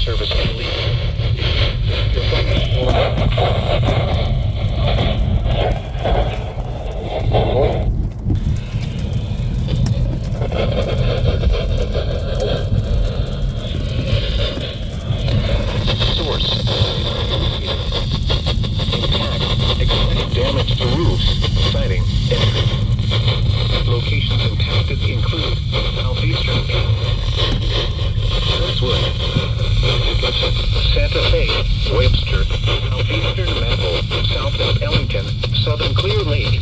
service complete. Your phone will source. Impact. Exciting damage to roofs. Sighting. Entry. Locations impacted include Southeastern Crestwood, Santa Fe, Webster, Southeastern Mantle, South of Ellington, Southern Clear Lake,